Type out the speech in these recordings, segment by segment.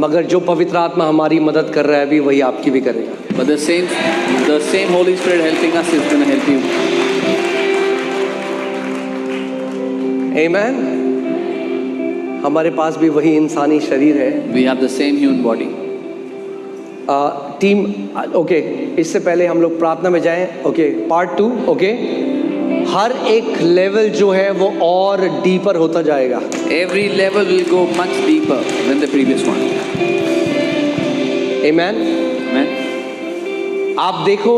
मगर जो पवित्र आत्मा हमारी मदद कर रहा है अभी वही आपकी भी करेगा. But the same Holy Spirit helping us is going to help you. Amen. हमारे पास भी वही इंसानी शरीर है. We have the same human body. Team okay, इससे पहले हम लोग प्रार्थना में जाएं. Okay, part 2. ओके, हर एक लेवल जो है वो और डीपर होता जाएगा. Every level will go much deeper than the previous one. Amen. Amen. आप देखो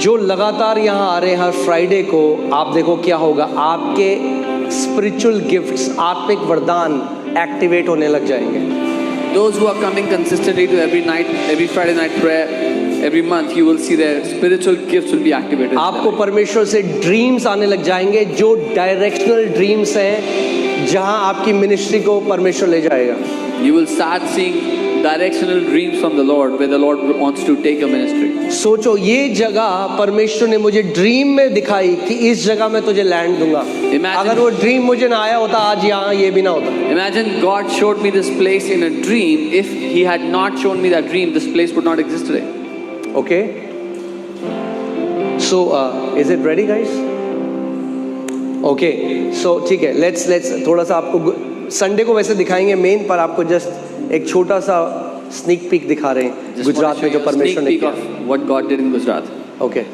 जो लगातार यहाँ आ रहे हैं हर फ्राइडे को, आप देखो क्या होगा. आपके स्पिरिचुअल गिफ्ट्स, आत्मिक वरदान एक्टिवेट होने लग जाएंगे. Those who are coming consistently to every Friday night prayer, every month, you will see their spiritual gifts will be activated. आपको परमेश्वर से ड्रीम्स आने लग जाएंगे जो डायरेक्शनल ड्रीम्स हैं, जहां आपकी मिनिस्ट्री को परमेश्वर ले जाएगा. You will start seeing directional dreams from the Lord, where the Lord wants to take your ministry. सोचो, ये जगह परमेश्वर ने मुझे ड्रीम में दिखाई कि इस जगह में तुझे लैंड दूंगा. अगर वो ड्रीम मुझे ना आया होता, आज यहाँ ये भी ना होता. Imagine God showed me this place in a dream. If He had not shown me that dream, this place would not exist today. Okay. So, is it ready, guys? Okay. So, ठीक है. Let's थोड़ा सा आपको Sunday को वैसे दिखाएंगे main, पर आपको जस्ट एक छोटा सा स्नीक पीक दिखा रहे हैं गुजरात में जो परमेश्वर ने किया. What God did in Gujarat. Okay.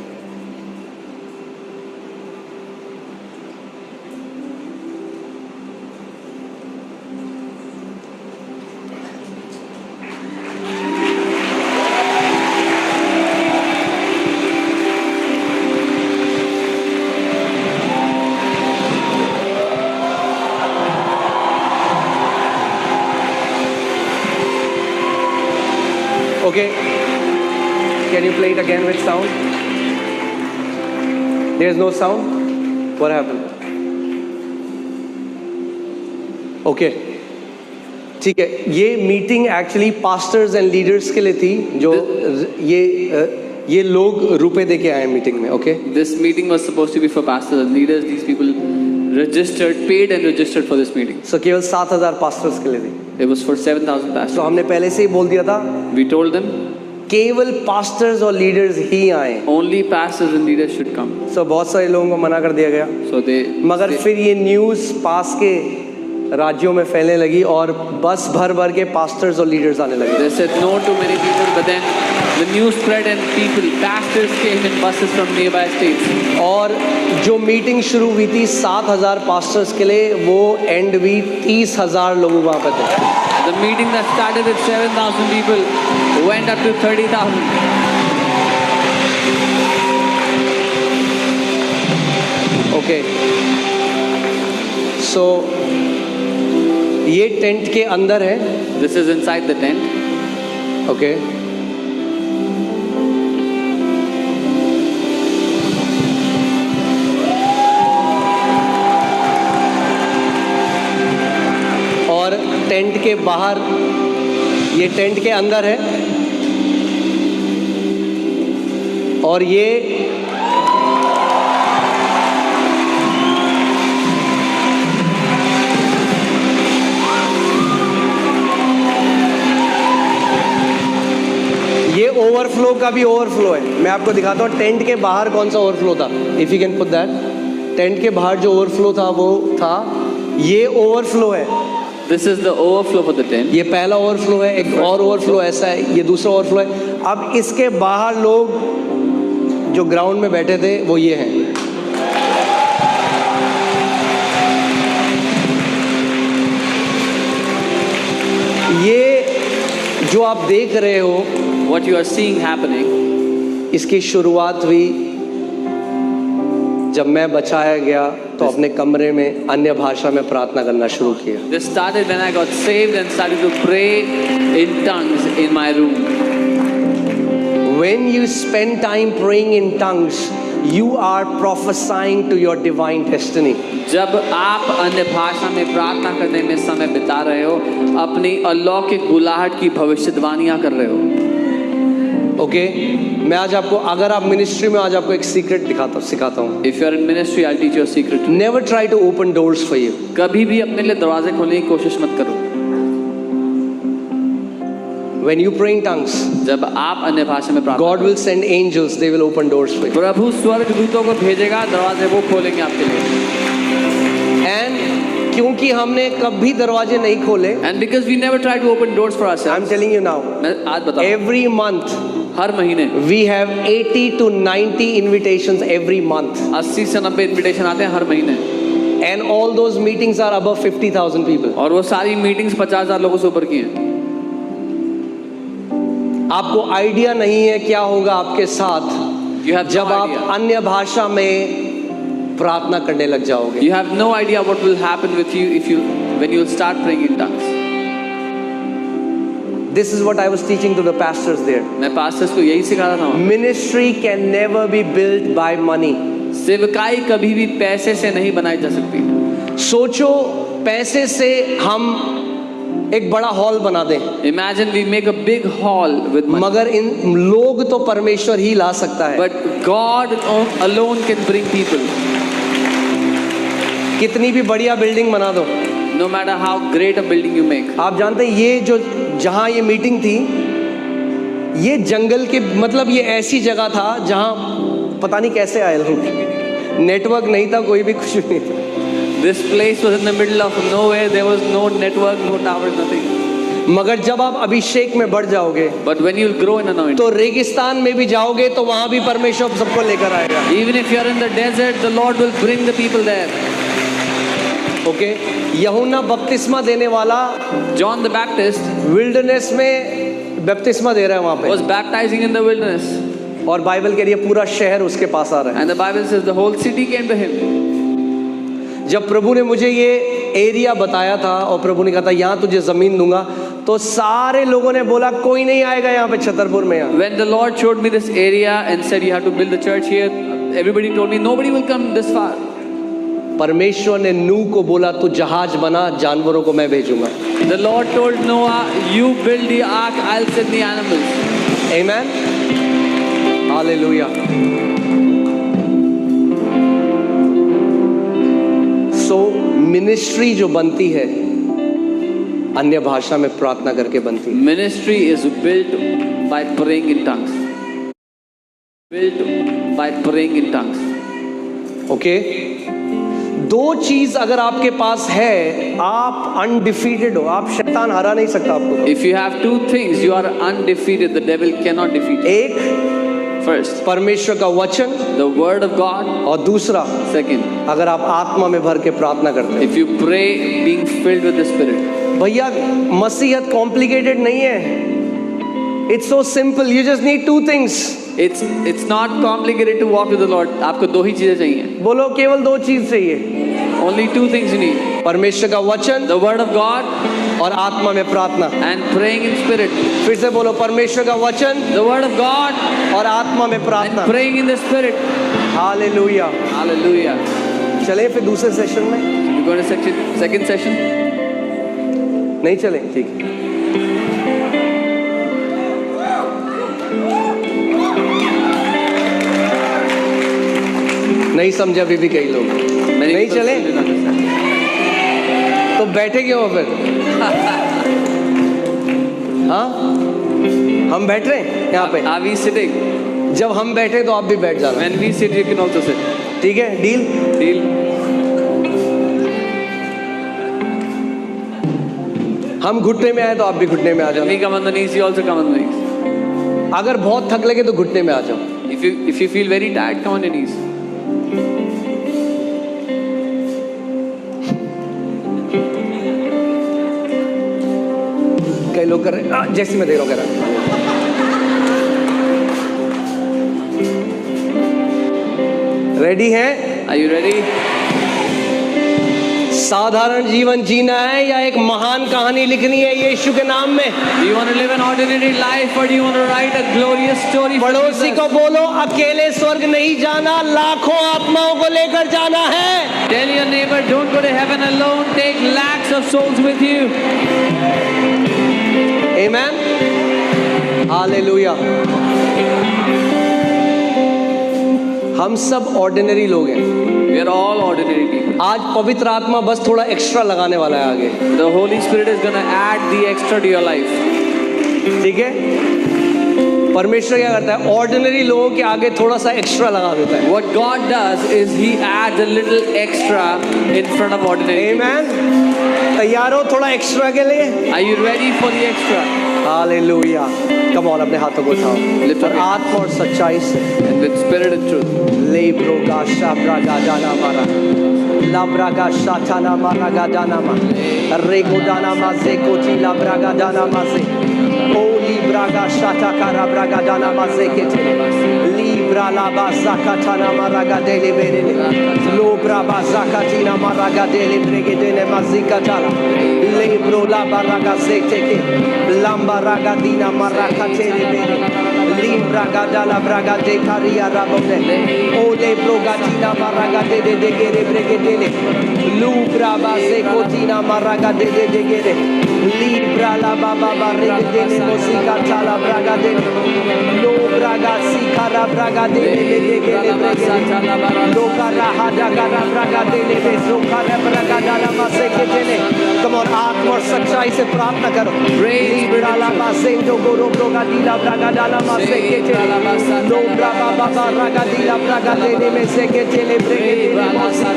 Okay, can you play it again with sound? There's no sound? What happened? Okay, ठीक है. ये meeting actually pastors and leaders के लिए थी, जो ये लोग रुपए दे के आए मीटिंग में. Okay, This meeting was supposed to be for pastors and leaders. These people paid and registered for this meeting. So केवल 7,000 पास्टर्स के लिए थी. It was for 7,000 pastors. तो हमने पहले से ही बोल दिया था, We told them केवल पास्टर्स और लीडर्स ही आए. only pastors and leaders should come. So बहुत सारे लोगों को मना कर दिया गया. So मगर फिर ये न्यूज़ पास के राज्यों में फैलने लगी और बस भर के पास्टर्स और लीडर्स आने लगे. They said no to many people, but then the news spread and pastors came in buses from nearby states. और जो मीटिंग शुरू हुई थी 7,000 पास्टर्स के लिए, वो एंड भी 30,000 लोग वहाँ पे थे. The meeting that started with 7,000 people went up to 30,000. Okay. So ये टेंट के अंदर है. This is inside the tent. Okay. और टेंट के बाहर, ये टेंट के अंदर है और ये ओवरफ्लो का भी ओवरफ्लो है. मैं आपको दिखाता हूँ टेंट के बाहर कौन सा ओवरफ्लो था. If you can put that. Tent के बाहर जो ओवरफ्लो था वो था, ये ओवरफ्लो है. This is the overflow for the tent. ये पहला ओवरफ्लो है. एक और ओवरफ्लो ऐसा है, ये दूसरा ओवरफ्लो है. अब इसके बाहर लोग जो ग्राउंड में बैठे थे वो ये हैं. ये जो आप देख रहे हो, What you are seeing happening, इसकी शुरुआत हुई जब मैं बचाया गया तो अपने कमरे में अन्य भाषा में प्रार्थना करना शुरू किया. this started when I got saved and started to pray in tongues in my room. When you spend time praying in tongues, you are prophesying to your divine destiny. जब आप अन्य भाषा में प्रार्थना करने में समय बिता रहे हो, अपनी अलौकिक बुलाहट की भविष्यवाणियां कर रहे हो. ओके, मैं आज आपको, अगर आप मिनिस्ट्री में, आज आपको एक सीक्रेट सिखाता हूँ. If you are in ministry, I'll teach you a secret. Never try to open doors for you. कभी भी अपने लिए दरवाजे खोलने की कोशिश मत करो. When you pray in tongues, जब आप अन्य भाषा में प्रार्थना God will send angels, they will open doors for you. प्रभु स्वर्गदूतों को भेजेगा, दरवाजे वो खोलेंगे आपके लिए। And क्योंकि हमने कभी दरवाजे नहीं खोले, And because we never try to open doors for ourselves, I'm telling you now, मैं आज बताऊं, every month हर महीने we have 80 to 90 invitations every month, 80 से 90 इनविटेशन आते हैं हर महीने, and all those meetings are above 50,000 people. और वो सारी मीटिंग्स 50,000 लोगों से ऊपर की हैं। आपको आइडिया नहीं है क्या होगा आपके साथ You have जब no आप idea. अन्य भाषा में प्रार्थना करने लग जाओगे। You have no idea what will happen with you when you will start praying in tongues. This is what I was teaching to the pastors there. मैं पास्टर्स को यही सिखा रहा था। Ministry can never be built by money. सेवकाई कभी भी पैसे से नहीं बनाई जा सकती। सोचो पैसे से हम एक बड़ा हॉल बना दें, Imagine we make a big hall with money, मगर इन लोग तो परमेश्वर ही ला सकता है। but God alone can bring people. कितनी भी बढ़िया बिल्डिंग बना दो, No matter how great a building you make. आप जानते हैं ये जो जहाँ ये मीटिंग थी, ये जंगल के मतलब ये ऐसी जगह था जहाँ पता नहीं कैसे आए लोग, नेटवर्क नहीं था, कोई भी कुछ नहीं था। This place was in the middle of nowhere. There was no network, no towers, nothing. मगर जब आप अभिषेक में बढ़ जाओगे But when you grow in anointing, तो रेगिस्तान में भी जाओगे तो वहाँ भी परमेश्वर सबको लेकर आएगा। even if you are in the desert, the Lord will bring the people there. Okay, यूहन्ना बपतिस्मा देने वाला John the Baptist विल्डरनेस में बपतिस्मा दे रहा है वहाँ was baptizing in the wilderness, पे, और बाइबल कह रही है पूरा शहर उसके पास आ रहा है। and the Bible says the whole city came to him. जब प्रभु ने मुझे ये एरिया बताया था और प्रभु ने कहा था यहाँ तुझे जमीन दूंगा, तो सारे लोगों ने बोला कोई नहीं आएगा यहाँ पे छतरपुर में। यहाँ When the Lord showed me this area and said you have to build the church here, everybody told me nobody will come this far. परमेश्वर ने नूह को बोला तू जहाज बना, जानवरों को मैं भेजूंगा। The Lord told Noah, you build the ark, I'll send the animals. Amen, hallelujah. So ministry जो बनती है अन्य भाषा में प्रार्थना करके बनती है। Ministry is built by praying in tongues. Built by praying in tongues. Okay, दो चीज अगर आपके पास है, आप अनडिफीटेड हो, आप शैतान हरा नहीं सकता आपको। If you have two things, you are undefeated. The devil cannot defeat you. एक First, परमेश्वर का वचन, the word of God. और दूसरा Second, अगर आप आत्मा में भर के प्रार्थना करते हैं। if you pray being filled with the Spirit. भैया मसीहत कॉम्प्लिकेटेड नहीं है, it's so simple, you just need two things. It's not complicated to walk with the Lord. आपको दो ही चीजें चाहिए. बोलो केवल दो चीज चाहिए, Only two things you need. परमेश्वर का वचन The word of God और आत्मा में प्रार्थना। and praying in spirit. फिर से बोलो परमेश्वर का वचन The word of God और आत्मा में and प्रार्थना। praying in the spirit. Hallelujah. Hallelujah. चले फिर दूसरे सेशन में? We're going to second session. नहीं चले, ठीक है। नहीं समझे अभी भी कई लोग, Many नहीं people चले still don't understand. तो बैठे क्यों हो फिर? हाँ, हम बैठ रहे हैं यहाँ पे। Are we sitting? जब हम बैठे तो आप भी बैठ जाना, When we sit, you can also sit. ठीक है? डील। Deal? हम घुटने में आए तो आप भी घुटने में आ When जाओ। we come on the knees, you also come on the knees. अगर बहुत थक लगे तो घुटने में आ जाओ। If you feel very tired, come on your knees. कई लोग कर रहे हैं जैसे मैं देख रहा हूँ, कर रहा हूँ। रेडी हैं? Are you ready? साधारण जीवन जीना है या एक महान कहानी लिखनी है यीशु के नाम में? Do you want to live an ordinary life or do you want to write a glorious story for पड़ोसी Jesus? को बोलो अकेले स्वर्ग नहीं जाना, लाखों आत्माओं को लेकर जाना है। Tell your neighbor, don't go to heaven alone. Take lakhs of souls with you. Amen, hallelujah. हम सब ऑर्डिनरी लोग हैं। We are all ordinary people. आज पवित्र आत्मा बस थोड़ा एक्स्ट्रा लगाने वाला है आगे। The Holy Spirit is going to add the extra to your life. ठीक है, परमेश्वर क्या करता है, ऑर्डिनरी लोगों के आगे थोड़ा सा एक्स्ट्रा लगा देता है। What God does is He adds a little extra in front of ordinary. आमेन। तैयार हो थोड़ा एक्स्ट्रा के लिए? Are you ready for the extra? Hallelujah. Come on, अपने हाथों को उठाओ Lift up और your आत्मा और सच्चाई से And with spirit and truth. ले ब्रोगा शाब्रा गादाना मारा लाब्रागा शाटाना मारा गादाना मा रेगो दाना माजे कोची लाब्रागा दाना माजे ओ लिब्रागा शाटा कारा ब्रागा दाना माजे केते लिब्रा लाबा zakatana मारा गादेले बेरेले लोब्रा बा zakatina मारा गादेले ब्रेगे देने माजिका ताला लेब्रो लाबा रागा सेते के लंबा रागा दीना मारा कातेले बेरे लिब्रागा दाला ब्रागा दे कारिया राबोने ओले ब्रोगाtina maraga de gere brege dele lubra base kotina maraga de gere libra la baba barre de musica tala braga de lubra ga sikara braga de gere brege loka raha jagara braga de bezokara braga dala mase ke dele। come on, आत्मा और सच्चाई से प्रार्थना करो। libra la base do goro broga dila braga dala mase ke dele lubra baba braga dila braga de में से के चले ब्रेगे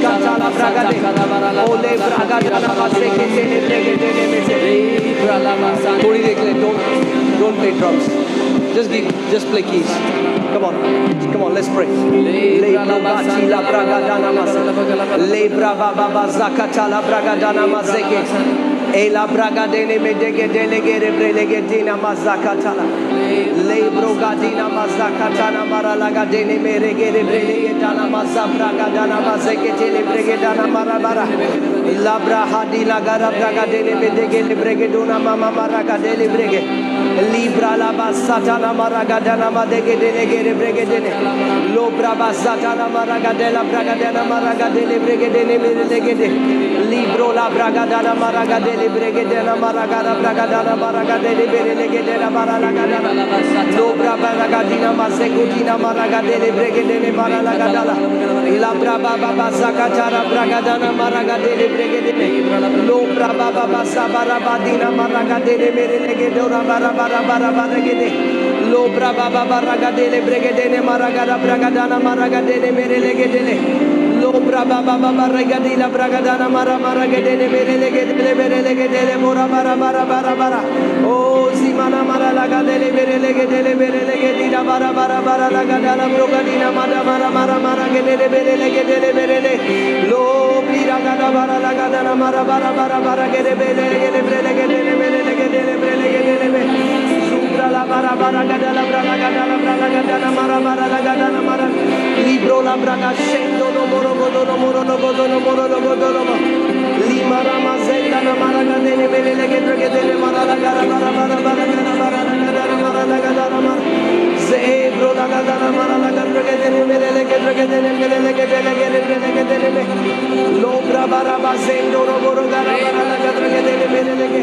का चाला ब्रागा दे ओले ब्रागा जाना पासे के चले ब्रेगे देने में से थोड़ी देख ले। don't play drums, just play keys। come on, let's pray। ले ब्रागा चीला ब्रागा जाना मासे ले ब्रागा बाबा ज़ाका चाला ब्रागा जाना मासे के एला ब्रागा देने में देगे देले गेरे ब्रेले गे दीना माज़ाका चाला ले ब्रोगा दीना माज़ाका चाला मारा लगा देने मेरे गेरे ब्रेले गे जाना माज़ा ब्रागा जाना मासे के चले ब्रेगे जाना मारा मारा लाब्रा हादी लगा ब्रागा देने में देगे ब्रेगे दोना मामा मारा का देले ब्रेगे लिब्रा ला बासा जाना मारा का जाना मा देगे देले गेरे ब्रेगे देने लोब्रा बासा जाना मारा का देला ब्रागा जाना मारा का देले ब्रेगे देने मेरे लेगे दे लिब्रो ला ब्रागा जाना मारा का देले ब्रेगे देना मारा का ब्रागा जाना मारा का देले मेरे लेगे देना मारा लगा जाना लोब्रा ब्रागा दीना मासे कुटीना मारा का देले ब्रेगे देने मारा लगा डाला लाब्रा बाबा बासा का चारा ब्रागा जाना मारा का देले ब्रेगे देने लोब्रा बाबा बासा बारा बादीना मारा का देले मेरे लेगे डोरा बारा बारा बारा बारा के दे लोब्रा बाबा बारा का देले ब्रेगे देने मारा का ब्रागा जाना मारा का देले मेरे लेगे देले लोब्रा बाबा बाबा रेगा दीला ब्रागा जाना मारा मारा के देने मेरे लेगे देले मोरा बारा बारा बारा बारा ओ सीमाना मारा लगा देले मेरे लेगे दीला बारा बारा बारा लगा डाला ब्रोगा दीना मारा मारा मारा मारा के देले मेरे ले लो पीरा गाना बारा लगा डाला मारा बारा बारा बारा के देले मेरे लेगे में सुब्रा ला बारा बारा गाना ब्रागा डाला मारा मारा लगा डाला मारा libro la braga scendo no moro lima rama zenda na maraga dele mele lege drage dele mara la gara mara zebro la gara mara la gara drage dele mele lege dele me lobra bara bazendo no moro gara mara la gara drage dele mele lege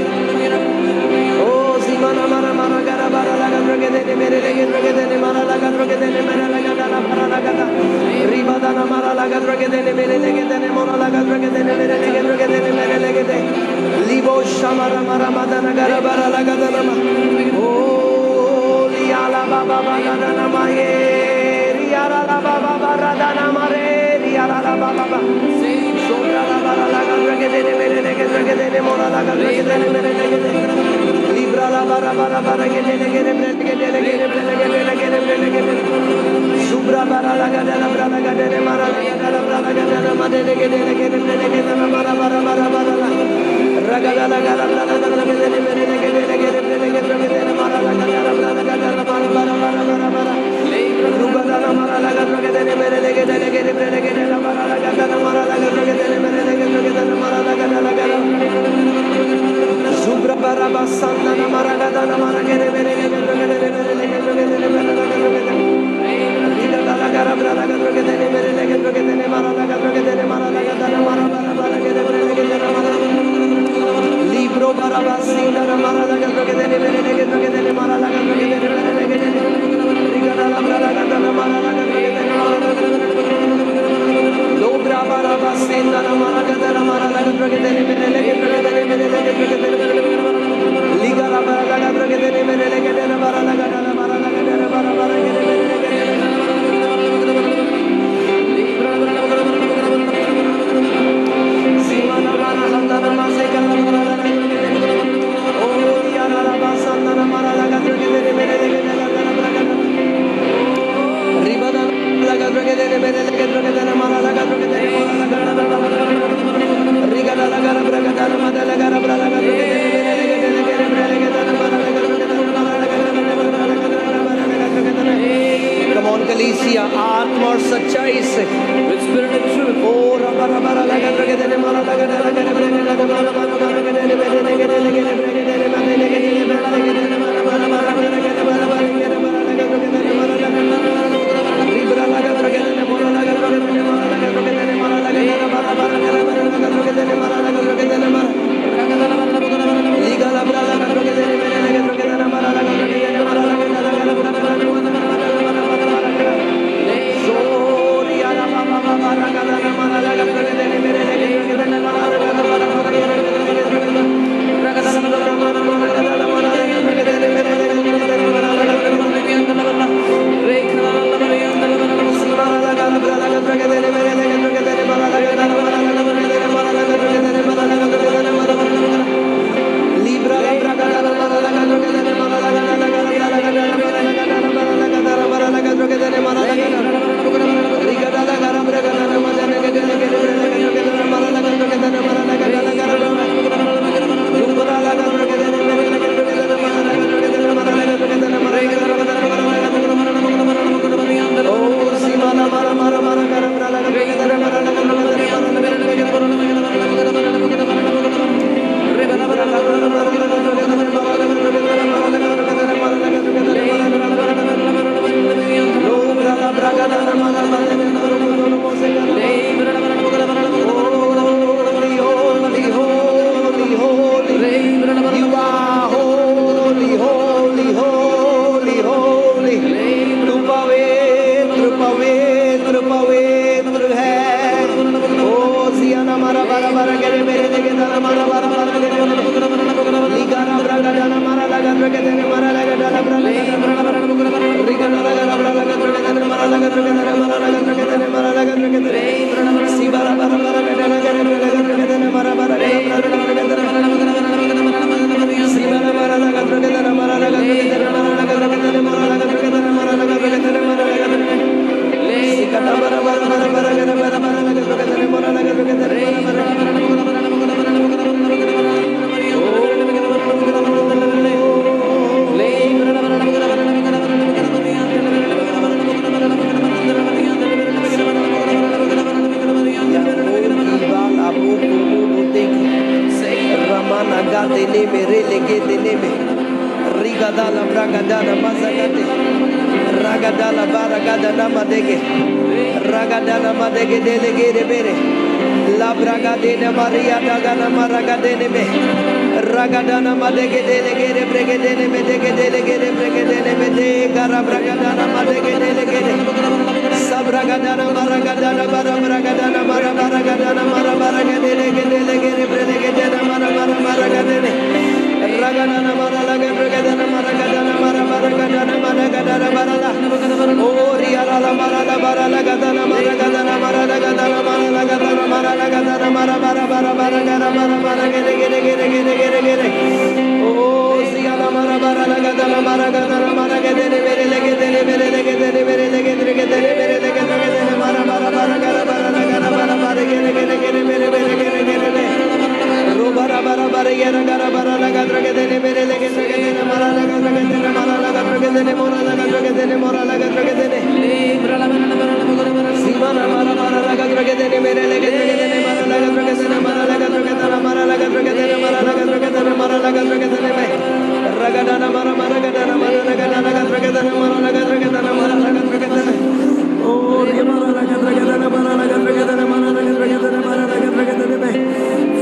o zimana mara gara bara la gara drage dele mele lege drage dele mara la gara drage dele mele la gara mara la gara ribadana mara la gara drage dele mele lege dele mora la gara drage dele mele lege drage dele mele lege de libo shamara mara madana gara bara la gara ma o liala baba bara na ma ye riara la baba bara dana mare riara la baba sobra la bara la gara drage dele mele lege drage dele mora la gara drage dele mele lege de libra la bara bara bara ke dele subra bara la gara dele mara la gara ma dele mara bara la ragala la gara dele mele lege dele mara la gara bara rubala la mara la gara dele mele lege dele mara la gara dele mele lege mara la gara subra bara basanda na mara la mara dele mele lege la gara dele mele lege mara la gara mara libro bara basina na mara la gara dele mele lege mara la gara Lobra bara basenda na mara la gara dele mele lege liga la bara la gara dele mele lege Come on, कलीसिया आत्मा और सच्चाई से with spirit and truth. ओ रबा रबा लगा रगे देने मारा लगा लगा लगा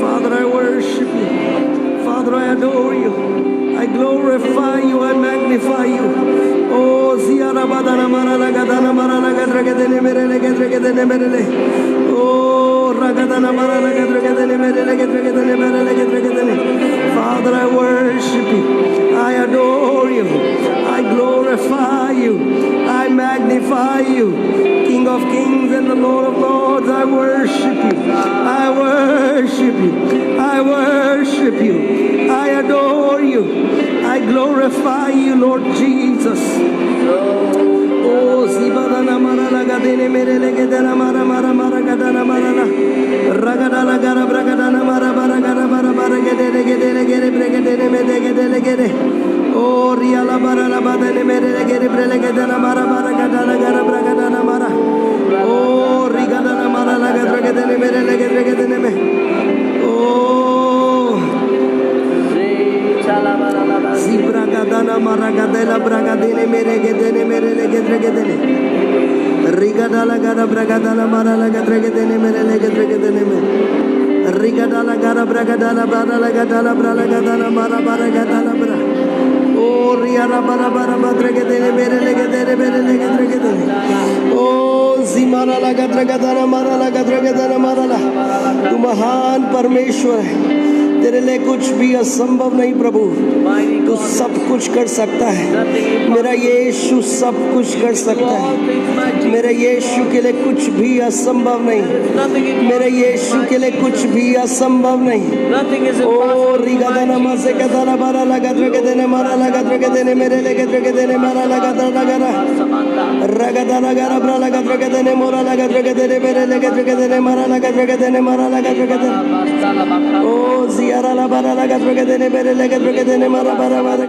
Father, I worship you. Father, I adore you. I glorify you. I magnify you. Oh, Ziara Badana Marala Gadana Marala Gadragadene Merele Gadragadene Merele. Oh, Ragadana Marala Gadragadene Merele Gadragadene Merele Gadragadene. Father, I worship you. I adore you. I glorify you. I magnify you. King of kings and the Lord of lords, I worship you. I worship you. I worship you. I adore you. I glorify you, Lord Jesus. Oh, Zibadana Marala Gadene Merele Gadana Mara Gadana Marala Ragadana Gara Bragadana Mara Baragana Bara Baragade la mara gadela braga dele mere gedene mere legedre gedene rigadala gara braga dala mara la gadre gedene mere legedre gedene me rigadala gara braga dala bara la gadala bra la gadala mara bara gadala bra o riara bara bara badre gedene mere legedene mere legedre gedene o zimara la gadre gadala mara la gadre gedene mara la तू महान परमेश्वर है तेरे लिए कुछ भी असंभव नहीं प्रभु तू सब कुछ कर सकता है मेरा यीशु सब कुछ कर सकता है मेरे यीशु के लिए कुछ भी असंभव नहीं मेरे यीशु के लिए कुछ भी असंभव नहीं ओ रिगादाना मसे कदाना मारा लगा द्रगे देने मारा लगा द्रगे देने मेरे लगे द्रगे देने मारा लगा द्रगा गरा रगादाना गरा ब्रा लगा द्रगे देने मोरा लगा द्रगे देने मेरे लगे द्रगे देने मारा लगा द्रगे देने मारा लगा द्रगे देने ओ जियारा ला बारा लगा द्रगे देने मेरे लगे द्रगे देने मारा बारा बारा